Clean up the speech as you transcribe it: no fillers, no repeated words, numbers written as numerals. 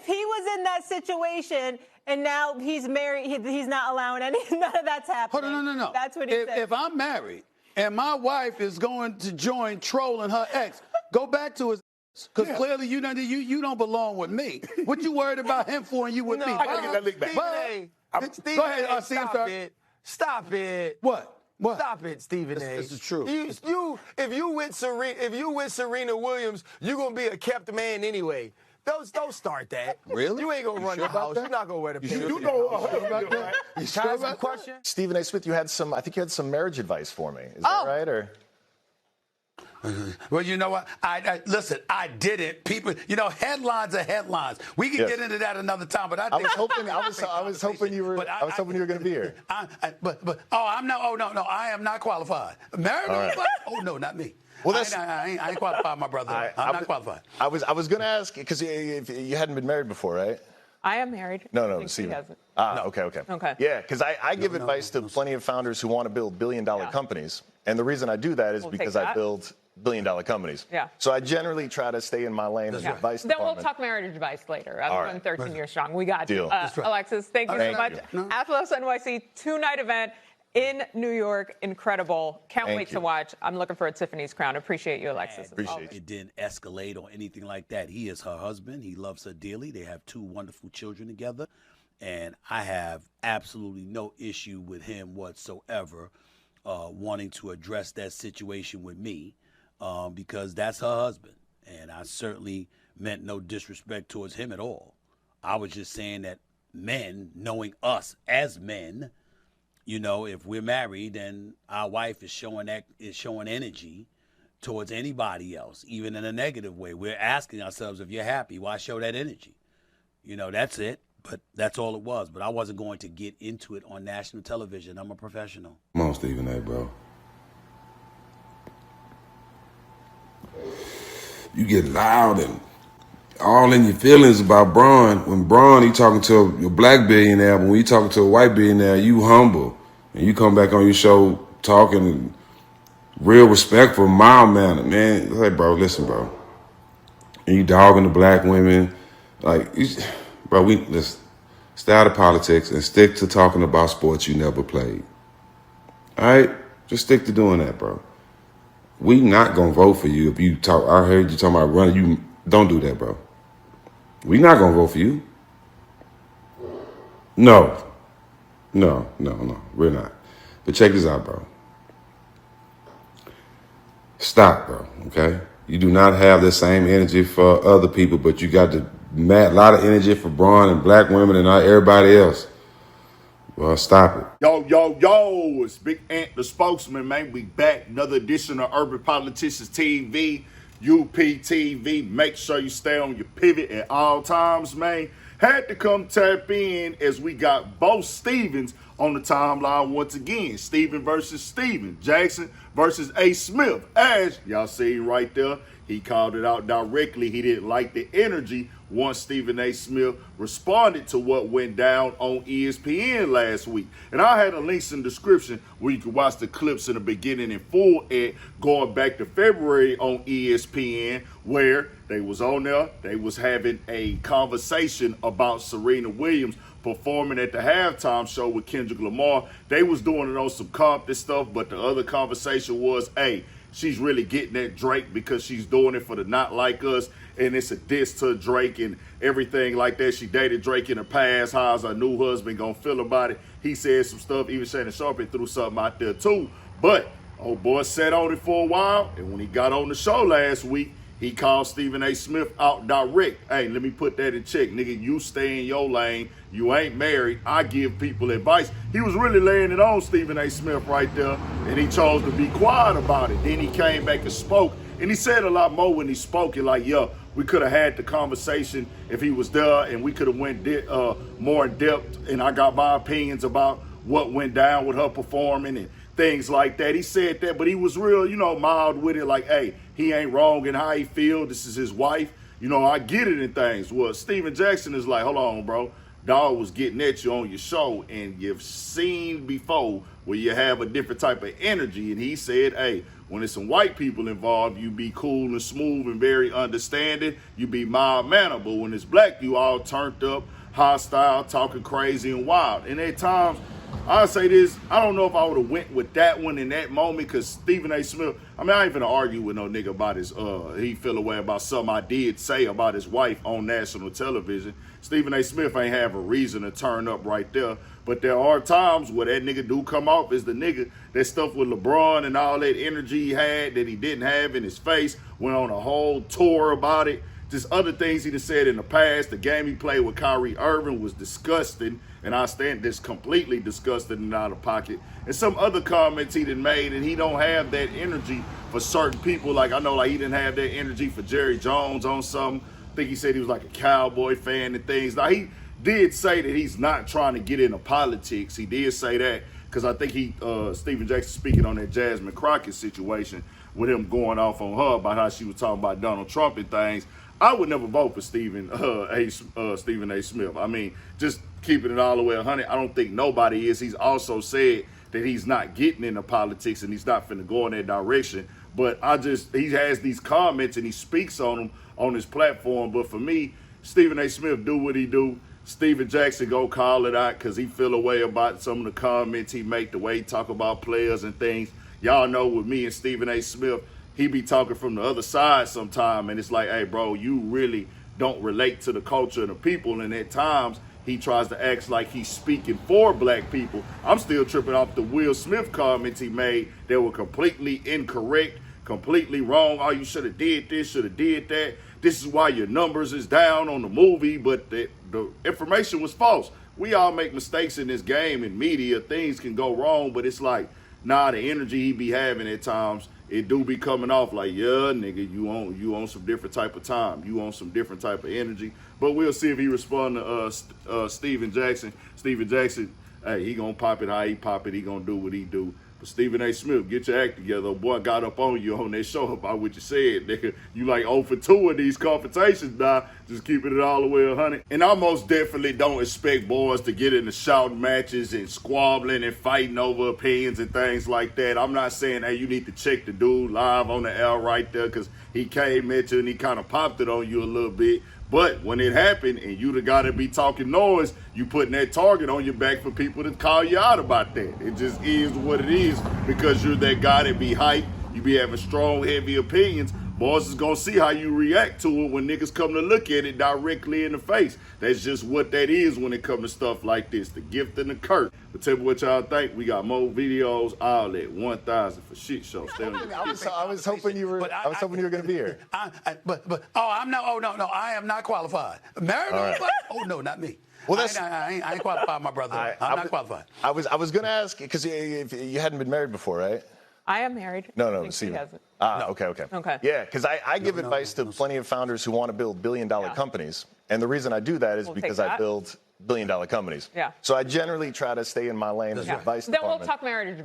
if he was in that situation and now he's married, he's not allowing none of that's happening. Hold on, no. That's what he said. If I'm married and my wife is going to join trolling her ex, go back to his because clearly you don't belong with me. What you worried about him for and you with me? I gotta get that lick back. Go ahead, Stop it. Stop it. What? Stop it, Stephen A. This is true. If you with Serena Williams, you're gonna be a kept man anyway. Don't start that. Really? You ain't gonna run the house. You're not gonna wear the pants. You know about that? You Can I ask a question? Stephen A. Smith, I think you had some marriage advice for me. Is that right? Or well, you know what? Listen, I didn't. People, headlines are headlines. We can get into that another time. But I was hoping you were going to be here. I'm not. Oh no, I am not qualified. Married? Right. Oh no, not me. Well, I ain't qualified, my brother. I'm not qualified. I was going to ask because you hadn't been married before, right? I am married. No, Stephen. No. Okay. Yeah, because I give advice to plenty of founders who want to build billion-dollar companies, and the reason I do that is because I build billion-dollar companies. Yeah. So I generally try to stay in my lane as advice Then department. we'll talk marriage advice later. I've run 13 years strong. We got Deal. you. Alexis, thank you so much. Athlos NYC 2-night event in New York. Incredible. Can't wait to watch. I'm looking for a Tiffany's crown. Appreciate you, Alexis. Appreciate it. It didn't escalate or anything like that. He is her husband. He loves her dearly. They have 2 wonderful children together. And I have absolutely no issue with him whatsoever wanting to address that situation with me because that's her husband. And I certainly meant no disrespect towards him at all. I was just saying that men, knowing us as men, if we're married and our wife is showing energy towards anybody else, even in a negative way, we're asking ourselves, if you're happy, why show that energy? That's it. But that's all it was. But I wasn't going to get into it on national television. I'm a professional. Come on, Stephen A., bro. You get loud and all in your feelings about Braun. When Braun, he talking to a black billionaire, but when he talking to a white billionaire, you humble. And you come back on your show talking real respectful, mild manner, man. Hey, bro, listen, bro. And you dogging the black women. Bro, let's stay out of politics and stick to talking about sports you never played. All right? Just stick to doing that, bro. We not going to vote for you if you talk. I heard you talking about running. You don't do that, bro. We not going to vote for you. No. We're not. But check this out, bro. Stop, bro, okay? You do not have the same energy for other people, but you got a lot of energy for Braun and black women and everybody else. Well, stop it. Yo, it's Big Ant, the spokesman, man. We back. Another edition of Urban Politicians TV, UPTV. Make sure you stay on your pivot at all times, man. Had to come tap in as we got both Stevens on the timeline once again. Steven versus Steven. Jackson versus A. Smith. As y'all see right there, he called it out directly. He didn't like the energy once Stephen A. Smith responded to what went down on ESPN last week. And I had a link in the description where you can watch the clips in the beginning in full and going back to February on ESPN, where they was on there. They was having a conversation about Serena Williams performing at the halftime show with Kendrick Lamar. They was doing it on some Compton stuff, but the other conversation was, hey, she's really getting at Drake because she's doing it for the Not Like Us, and it's a diss to Drake and everything like that. She dated Drake in the past. How's her new husband gonna feel about it? He said some stuff. Even Shannon Sharpe threw something out there too. But old boy sat on it for a while, and when he got on the show last week, he called Stephen A. Smith out direct. Hey, let me put that in check. Nigga, you stay in your lane. You ain't married. I give people advice. He was really laying it on Stephen A. Smith right there, and he chose to be quiet about it. Then he came back and spoke, and he said a lot more when he spoke. It like, yo, we could have had the conversation if he was there, and we could have went more in depth, and I got my opinions about what went down with her performing and things like that. He said that, but he was real, mild with it, like, hey, he ain't wrong in how he feel. This is his wife. I get it in things. Well, Steven Jackson is like, hold on, bro. Dog was getting at you on your show, and you've seen before where you have a different type of energy. And he said, hey, When there's some white people involved, you be cool and smooth and very understanding. You be mild-mannered. But when it's black, you all turned up, hostile, talking crazy and wild. And at times, I'll say this, I don't know if I would have went with that one in that moment, because Stephen A. Smith, I mean, I ain't finna argue with no nigga about his, he feel away about something I did say about his wife on national television. Stephen A. Smith ain't have a reason to turn up right there. But there are times where that nigga do come off as the nigga. That stuff with LeBron and all that energy he had that he didn't have in his face, went on a whole tour about it. Just other things he done said in the past. The game he played with Kyrie Irving was disgusting, and I stand this completely disgusted and out of pocket. And some other comments he done made, and he don't have that energy for certain people. Like, I know, like, he didn't have that energy for Jerry Jones on something. I think he said he was like a Cowboy fan and things. Now, he did say that he's not trying to get into politics. He did say that, because I think Stephen Jackson speaking on that Jasmine Crockett situation with him going off on her about how she was talking about Donald Trump and things. I would never vote for Stephen A. Smith. I mean, just keeping it all the way 100, I don't think nobody is. He's also said that he's not getting into politics and he's not finna go in that direction. But he has these comments and he speaks on them on his platform. But for me, Stephen A. Smith do what he do. Stephen Jackson go call it out because he feel a way about some of the comments he make, the way he talk about players and things. Y'all know with me and Stephen A. Smith, he be talking from the other side sometime, and it's like, hey, bro, you really don't relate to the culture and the people, and at times he tries to act like he's speaking for black people. I'm still tripping off the Will Smith comments he made that were completely incorrect, completely wrong. Oh, you should have did this, should have did that. This is why your numbers is down on the movie, but the information was false. We all make mistakes in this game in media. Things can go wrong, but it's like, nah, the energy he be having at times, it do be coming off like, yeah, nigga, you on some different type of time. You on some different type of energy. But we'll see if he respond to Stephen Jackson. Stephen Jackson, hey, he gonna pop it how he pop it. He gonna do what he do. But Stephen A. Smith, get your act together. Boy, got up on you on that show about what you said, nigga. You like 0 for 2 in these confrontations now. Just keeping it all the way 100. And I most definitely don't expect boys to get into shouting matches and squabbling and fighting over opinions and things like that. I'm not saying, hey, you need to check the dude live on the air right there, because he came at you and he kind of popped it on you a little bit. But when it happened and you the guy that be talking noise, you putting that target on your back for people to call you out about that. It just is what it is, because you're that guy that be hyped. You be having strong, heavy opinions. Boys is going to see how you react to it when niggas come to look at it directly in the face. That's just what that is when it comes to stuff like this, the gift and the curse. But tell me what y'all think. We got more videos, all at 1,000 for shit show. I was hoping you were going to be here. I am not qualified. Married? Right. Oh, no, not me. Well, I ain't qualified, my brother. I'm not qualified. I was going to ask, because you hadn't been married before, right? I am married. No, see. He hasn't. No. Okay. Yeah, because I give advice to plenty of founders who want to build billion-dollar companies. And the reason I do that is because I build billion-dollar companies. Yeah. So I generally try to stay in my lane as advice Then we'll talk marriage advice.